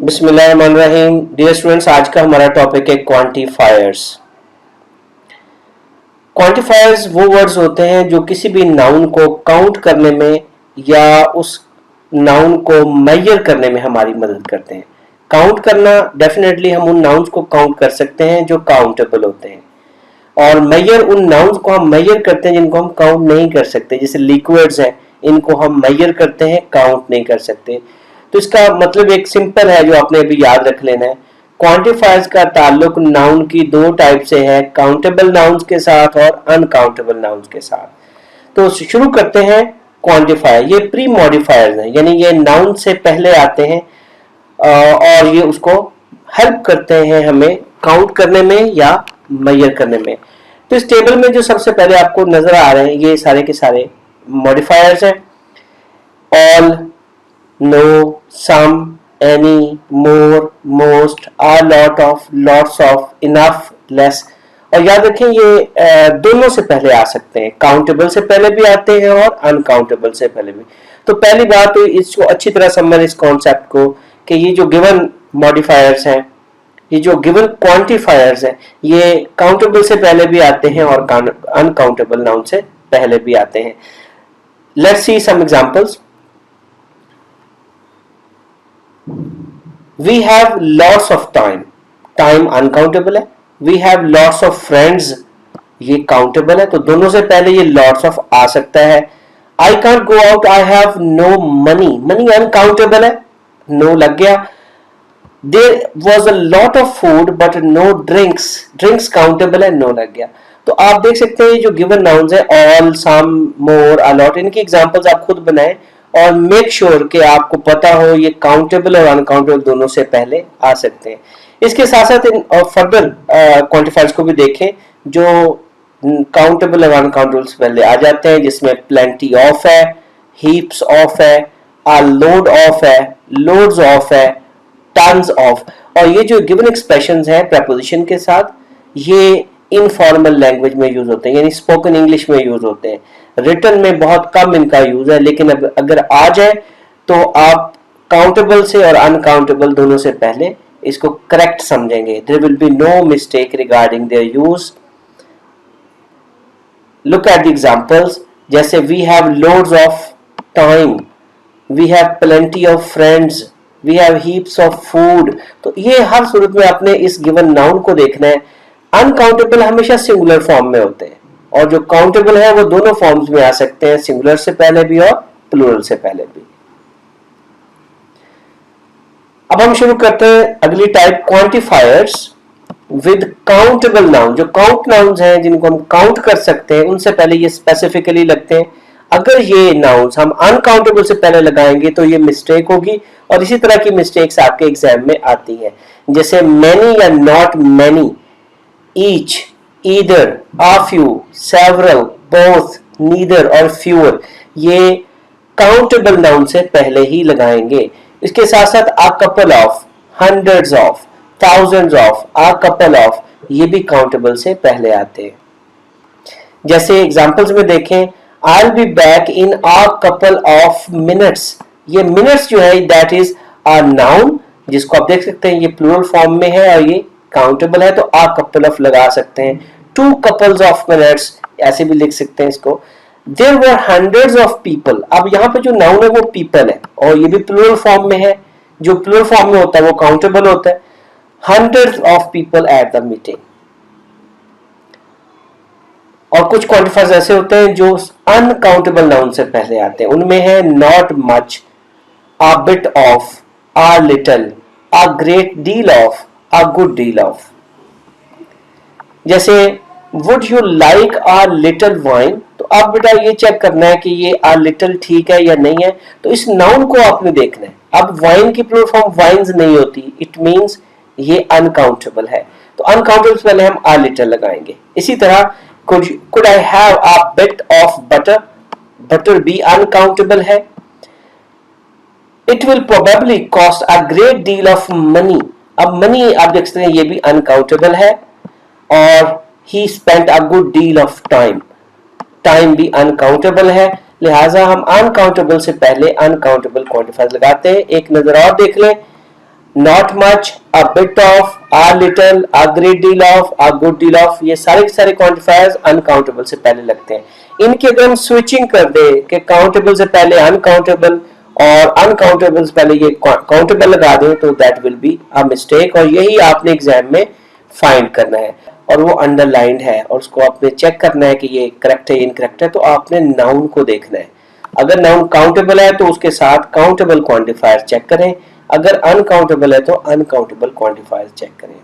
बिस्मिल्लाहिर्रहमानिर्रहीम। Dear students, आज का हमारा टॉपिक है क्वांटिफायर्स। क्वांटिफायर्स वो वर्ड्स होते हैं जो किसी भी नाउन को काउंट करने में या उस नाउन को मेजर करने में हमारी मदद करते हैं। काउंट करना, डेफिनेटली हम उन नाउन्स को काउंट कर सकते हैं जो काउंटेबल होते हैं, और मेजर उन नाउन्स को हम मेजर करते हैं जिनको हम काउंट नहीं कर सकते। जैसे लिक्विड्स हैं, इनको हम मेजर करते हैं, काउंट नहीं कर सकते। तो इसका मतलब एक सिंपल है जो आपने अभी याद रख लेना है। क्वांटिफायर्स का ताल्लुक नाउन की दो टाइप से है, काउंटेबल नाउन्स के साथ और अनकाउंटेबल नाउन्स के साथ। तो शुरू करते हैं क्वांटिफायर। ये प्री मॉडिफायर्स हैं, यानी ये नाउन से पहले आते हैं और ये उसको हेल्प करते हैं हमें काउंट करने में या मेजर करने में। तो इस टेबल में जो सबसे पहले आपको नजर आ रहे हैं ये सारे के सारे मॉडिफायर्स हैं। All, no, some, any, more, most, a lot of, lots of, enough, less. और याद रखें ये दोनों से पहले आ सकते हैं, काउंटेबल से पहले भी आते हैं और अनकाउंटेबल से पहले भी। तो पहली बात तो इसको अच्छी तरह समझ इस कॉन्सेप्ट को कि ये जो गिवन मॉडिफायर्स हैं, ये जो गिवन क्वांटिफायर्स हैं, ये काउंटेबल से पहले भी आते हैं और अनकाउंटेबल नाउन से पहले भी आते हैं। Let's see some examples. We have lots of time. Time uncountable है। We have lots of friends, ये countable है। तो दोनों से पहले ये lots of आ सकता है। I can't go out, I have no money. Money uncountable है, no लग गया। There was a lot of food but no drinks. Drinks countable है, no लग गया। तो आप देख सकते हैं जो गिवन नाउन्स है, all, some, more, a lot, इनकी एग्जांपल्स आप खुद बनाएं और मेक श्योर कि आपको पता हो ये काउंटेबल और अनकाउंटेबल दोनों से पहले आ सकते हैं। इसके साथ साथ इन फर्दर क्वांटिफायर्स को भी देखें जो काउंटेबल और अनकाउंटेबल से पहले आ जाते हैं, जिसमें प्लेंटी ऑफ है, हीप्स ऑफ है, a लोड ऑफ है, लोड्स ऑफ है, टन्स ऑफ। और ये जो गिवन एक्सप्रेशंस हैं प्रेपोजिशन के साथ, ये इनफॉर्मल लैंग्वेज में यूज होते हैं, यानी स्पोकन इंग्लिश में यूज होते हैं। रिटन में बहुत कम इनका यूज है, लेकिन अब अगर आ जाए तो आप काउंटेबल से और अनकाउंटेबल दोनों से पहले इसको करेक्ट समझेंगे। There will be no mistake regarding their use. Look at the examples. जैसे we have loads of time, we have plenty of friends, we have heaps of food. तो ये हर सूरत में आपने इस गिवन नाउन को देखना है। अनकाउंटेबल हमेशा सिंगुलर फॉर्म में होते हैं और जो काउंटेबल है वो दोनों फॉर्म्स में आ सकते हैं, सिंगुलर से पहले भी और प्लूरल से पहले भी। अब हम शुरू करते हैं अगली type, quantifiers with countable noun. जो काउंट नाउन्स हैं जिनको हम काउंट कर सकते हैं, उनसे पहले ये स्पेसिफिकली लगते हैं। अगर ये नाउन्स हम अनकाउंटेबल से पहले लगाएंगे तो ये मिस्टेक होगी, और इसी तरह की मिस्टेक्स आपके एग्जाम में आती हैं। जैसे मैनी या not many, each, either, a few, several, both, neither और fewer, ये काउंटेबल नाउन से पहले ही लगाएंगे। इसके साथ साथ a couple of, hundreds of, thousands of, a couple of, ये भी काउंटेबल से पहले आते हैं। जैसे एग्जांपल्स में देखें, I'll be back in a couple of minutes। ये minutes जो है that is a noun, जिसको आप देख सकते हैं ये प्लूरल फॉर्म में है और ये काउंटेबल है, तो आ कपल ऑफ लगा सकते हैं। 2 couples of minutes ऐसे भी लिख सकते हैं इसको। There were hundreds of people। अब यहाँ पे जो नाउन है वो people है और ये भी प्लूरल फॉर्म में है। जो प्लूरल फॉर्म में होता है वो काउंटेबल होता है। Hundreds of people at the meeting। और कुछ क्वांटिफायर्स ऐसे होते हैं जो अनकाउंटेबल नाउन से पहले आते हैं। उनमें है not much, a bit of, a little, a great deal of, a good deal of। जैसे would you like a little wine, तो आप बेटा ये चेक करना है कि ये a little ठीक है या नहीं है, तो इस नाउन को आपने देखना है। अब वाइन की प्लूरल फॉर्म वाइन्स नहीं होती, इट मींस ये अनकाउंटेबल है, तो अनकाउंटेबल से पहले हम a little लगाएंगे। इसी तरह could I have a bit of butter, butter भी अनकाउंटेबल है। It will probably cost a great deal of money। अब मनी आप देख सकते हैं ये भी अनकाउंटेबल है। और he spent a good deal of time, time भी अनकाउंटेबल है। लिहाजा हम अनकाउंटेबल से पहले अनकाउंटेबल क्वांटिफायर्स लगाते हैं। एक नजर और देख लें, not much, a bit of, a little, a great deal of, a good deal of, ये सारे के सारे क्वांटिफायर्स अनकाउंटेबल से पहले लगते हैं। इनकी अगर हम स्विचिंग कर दे कि काउंटेबल से पहले अनकाउंटेबल और अनकाउंटेबल से पहले ये काउंटेबल लगा दें तो that will be a mistake, और यही आपने एग्जाम में फाइंड करना है और वो अंडरलाइंड है और उसको आपने चेक करना है कि ये करेक्ट है इनकरेक्ट है। तो आपने नाउन को देखना है, अगर नाउन काउंटेबल है तो उसके साथ काउंटेबल क्वांटिफायर चेक करें, अगर अनकाउंटेबल है तो अनकाउंटेबल क्वांटिफायर चेक करें।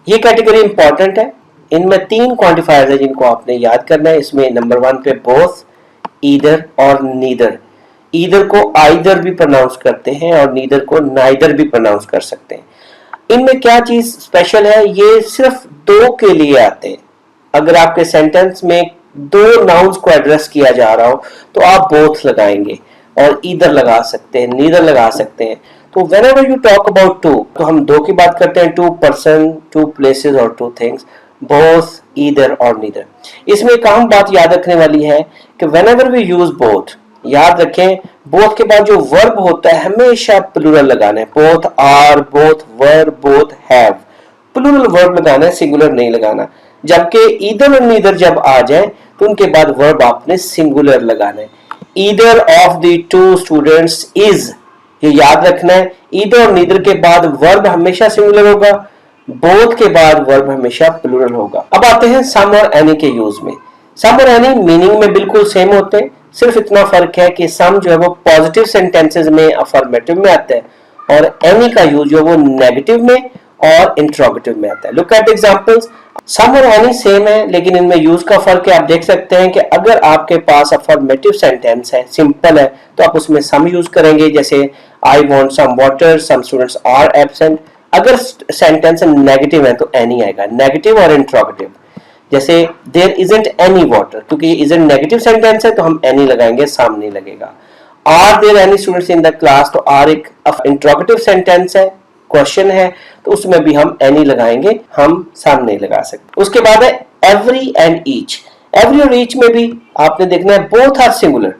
ये कैटेगरी इंपॉर्टेंट है, इनमें 3 क्वांटिफायर्स है जिनको आपने याद करना है। इसमें नंबर 1 पे बोथ, ईदर और नीदर। ईदर को आइदर भी प्रोनाउंस करते हैं और नीदर को नाइदर भी प्रोनाउंस कर सकते हैं। इनमें क्या चीज स्पेशल है, ये सिर्फ 2 के लिए आते हैं। अगर आपके सेंटेंस में 2 नाउन्स को एड्रेस किया जा रहा हो तो आप बोथ लगाएंगे और ईदर लगा सकते हैं, नीदर लगा सकते हैं। तो whenever you talk about two, तो हम 2 की बात करते हैं, 2 person, 2 places और 2 things, both, either और neither। इसमें एक अहम बात याद रखने वाली है कि whenever we use both, याद रखें both के बाद जो verb होता है हमेशा प्लूरल लगाना है। both are, both were, both have, plural verb लगाना है, सिंगुलर नहीं लगाना। जबकि ईदर और नीदर जब आ जाए तो उनके बाद वर्ब आपने सिंगुलर लगाना है। Either of the 2 students is, ये याद रखना है। ईदर और नीदर के बाद वर्ब हमेशा सिंगुलर होगा, बोथ के बाद वर्ब हमेशा प्लूरल होगा। अब आते हैं सम और एनी के यूज में। सम और एनी मीनिंग में बिल्कुल सेम होते हैं, सिर्फ इतना फर्क है कि सम जो है वो पॉजिटिव सेंटेंसेस में अफर्मेटिव में आता है और एनी का यूज जो वो नेगेटिव में और इंट्रोगेटिव में आता है। Look at examples. सम और एनी सेम है लेकिन इनमें यूज का फर्क है। आप देख सकते हैं कि अगर आपके पास अफर्मेटिव सेंटेंस है, सिंपल है, तो आप उसमें सम यूज करेंगे, जैसे I want some water, some students are absent. अगर सेंटेंस नेगेटिव है तो एनी आएगा, नेगेटिव और इंट्रोगेटिव। जैसे देयर इजंट एनी वाटर, क्योंकि ये इजंट नेगेटिव सेंटेंस है तो हम एनी लगाएंगे, सम नहीं लगेगा। Are there any students in the class, तो आर एक इंट्रोगेटिव सेंटेंस है, क्वेश्चन है, तो उसमें भी हम एनी लगाएंगे, हम सम नहीं लगा सकते। उसके बाद है एवरी एंड ईच। एवरी और ईच में भी आपने देखना है बोथ आर सिंगुलर,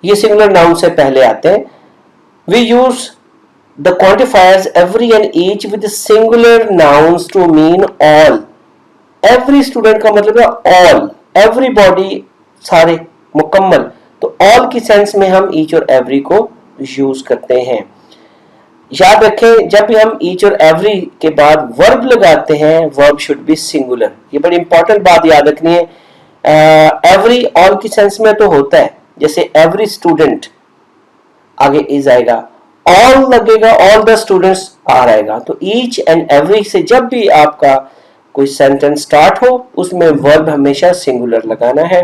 ये सिंगुलर नाउन से पहले आते हैं। We use the quantifiers every and each with singular nouns to mean all. Every student का मतलब है ऑल, एवरीबॉडी, सारे, मुकम्मल। तो ऑल की सेंस में हम ईच और एवरी को यूज करते हैं। याद रखें जब भी हम ईच और एवरी के बाद वर्ब लगाते हैं, वर्ब शुड बी सिंगुलर। ये बड़ी इंपॉर्टेंट बात याद रखनी है। एवरी ऑल की सेंस में तो होता है, जैसे एवरी स्टूडेंट आगे इज आएगा, ऑल लगेगा, ऑल द स्टूडेंट्स आर आएगा। तो ईच एंड एवरी से जब भी आपका कोई सेंटेंस स्टार्ट हो उसमें वर्ब हमेशा सिंगुलर लगाना है।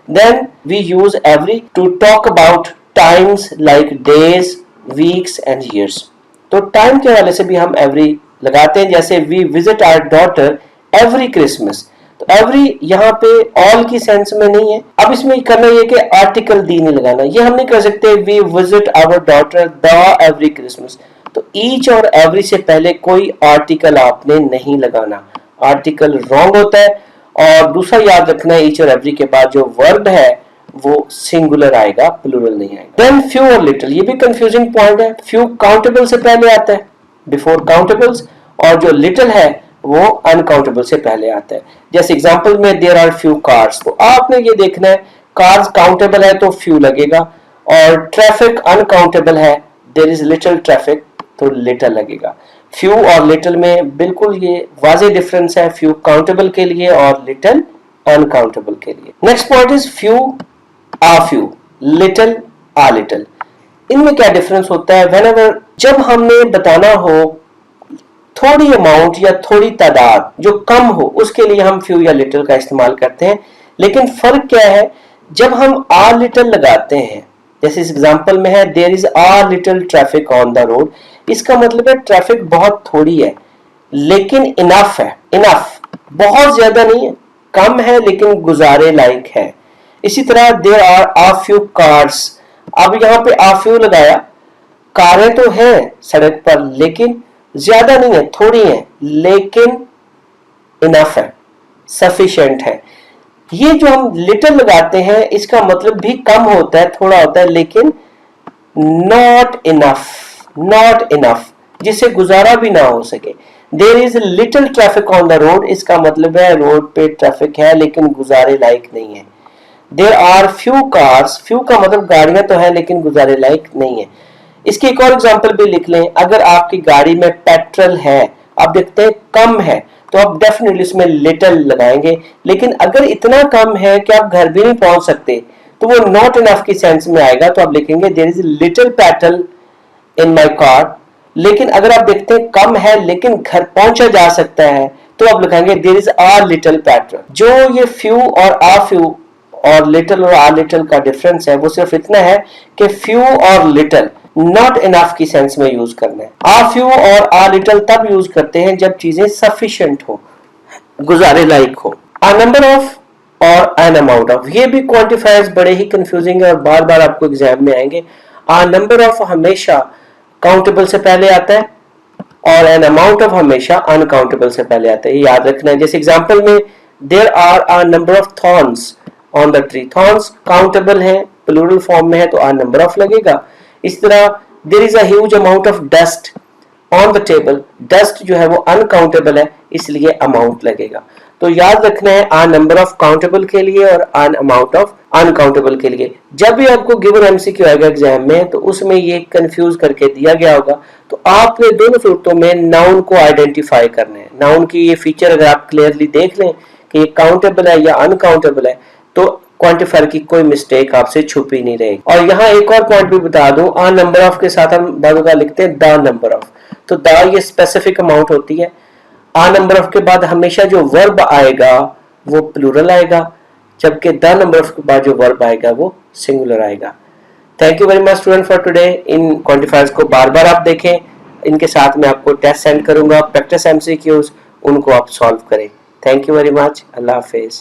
Then we use every to talk about times like days, weeks and years. तो टाइम के हवाले से भी हम एवरी लगाते हैं, जैसे we visit our daughter every Christmas. तो एवरी यहाँ पे ऑल की सेंस में नहीं है। अब इसमें करना ये कि आर्टिकल दी नहीं लगाना, ये हम नहीं कर सकते we visit our daughter the every Christmas. तो ईच और एवरी से पहले कोई आर्टिकल आपने नहीं लगाना, आर्टिकल रॉन्ग होता है। और दूसरा याद रखना है ईच और एवरी के बाद जो वर्ब है वो सिंगुलर आएगा, प्लूरल नहीं आएगा। देन फ्यू और लिटिल, ये भी कंफ्यूजिंग पॉइंट है। फ्यू काउंटेबल से पहले आता है, बिफोर काउंटेबल्स, और जो लिटिल है वो अनकाउंटेबल से पहले आता है। जैसे एग्जांपल में देयर आर फ्यू कार्स, तो आपने ये देखना है कार्स काउंटेबल है तो फ्यू लगेगा, और ट्रैफिक अनकाउंटेबल है, देयर इज लिटिल ट्रैफिक, तो लिटिल लगेगा। फ्यू और लिटिल में बिल्कुल ये वाज़ेह डिफरेंस है, फ्यू काउंटेबल के लिए और लिटिल अनकाउंटेबल के लिए। Next point is few uh few, little uh little. इनमें क्या डिफरेंस होता है? व्हेनेवर जब हमने बताना हो थोड़ी अमाउंट या थोड़ी तादाद जो कम हो, उसके लिए हम फ्यू या लिटिल का इस्तेमाल करते हैं। लेकिन फर्क क्या है, जब हम आ लिटिल लगाते हैं, जैसे इस एग्जांपल में है there is a little traffic on the road, इसका मतलब है ट्रैफिक बहुत थोड़ी है लेकिन इनफ है। इनफ बहुत ज्यादा नहीं है, कम है लेकिन गुजारे लायक है। इसी तरह there are a few cars, अब यहाँ पे आ फ्यू लगाया, कारें तो हैं सड़क पर लेकिन ज्यादा नहीं है, थोड़ी है लेकिन इनफ है, सफिशिएंट है। ये जो हम लिटिल लगाते हैं इसका मतलब भी कम होता है, थोड़ा होता है लेकिन नॉट इनफ, नॉट इनफ, जिससे गुजारा भी ना हो सके। There is little traffic on the road, इसका मतलब है रोड पे ट्रैफिक है लेकिन गुजारे लायक नहीं है। There are few cars, few का मतलब गाड़ियां तो है लेकिन गुजारे लायक नहीं है। इसकी एक और एग्जांपल भी लिख लें, अगर आपकी गाड़ी में पेट्रोल है, आप देखते हैं कम है, तो आप डेफिनेटली इसमें लिटिल लगाएंगे, लेकिन अगर इतना कम है कि आप घर भी नहीं पहुंच सकते तो वो नॉट इनफ की सेंस में आएगा, तो आप लिखेंगे there is little petrol in my car. लेकिन अगर आप देखते हैं कम है लेकिन घर पहुंचा जा सकता है, तो आप लिखेंगे there is a little petrol. जो ये फ्यू और आ फ्यू और लिटिल और आ लिटिल का डिफरेंस है वो सिर्फ इतना है कि फ्यू और लिटिल नॉट इनफ की सेंस में यूज करना है। आ फ्यू और आ लिटिल तब यूज करते हैं जब चीजें सफिशिएंट हो, गुजारे लायक हो। आ नंबर ऑफ और एन अमाउंट ऑफ, ये भी क्वांटिफायर्स बड़े ही कंफ्यूजिंग है और बार बार आपको एग्जाम में आएंगे। आ नंबर ऑफ हमेशा काउंटेबल से पहले आता है और एन अमाउंट ऑफ हमेशा अनकाउंटेबल से पहले आता है, ये याद रखना है। जैसे एग्जांपल में there are a number of thorns on the tree, thorns countable है, प्लूरल फॉर्म में है तो आ नंबर ऑफ लगेगा। इस तरह there is a huge amount of dust on the table, dust जो है वो अनकाउंटेबल है इसलिए अमाउंट लगेगा। तो याद रखना है आ नंबर ऑफ काउंटेबल के लिए और अन अमाउंट ऑफ अनकाउंटेबल के लिए। जब भी आपको गिवन एमसीक्यू आएगा एग्जाम में तो उसमें ये कंफ्यूज करके दिया गया होगा, तो आपने दोनों सूरतों में नाउन को आइडेंटिफाई करना है। नाउन की ये फीचर अगर आप क्लियरली देख लें कि ये काउंटेबल है या अनकाउंटेबल है, तो क्वांटिफायर की कोई मिस्टेक आपसे छुपी नहीं रहेगी। और यहाँ एक और पॉइंट भी बता दूं, आ नंबर ऑफ के साथ हम बाजू का लिखते हैं द नंबर ऑफ, तो द ये स्पेसिफिक अमाउंट होती है। आ नंबर ऑफ के बाद हमेशा जो वर्ब आएगा वो प्लूरल आएगा, जबकि द नंबर ऑफ के बाद जो वर्ब आएगा वो सिंगुलर आएगा। Thank you very much student for today. In quantifiers को बार बार आप देखें, इनके साथ में आपको टेस्ट सेंड करूंगा, प्रैक्टिस एमसीक्यूज, उनको आप सॉल्व करें। Thank you very much, Allah Hafiz.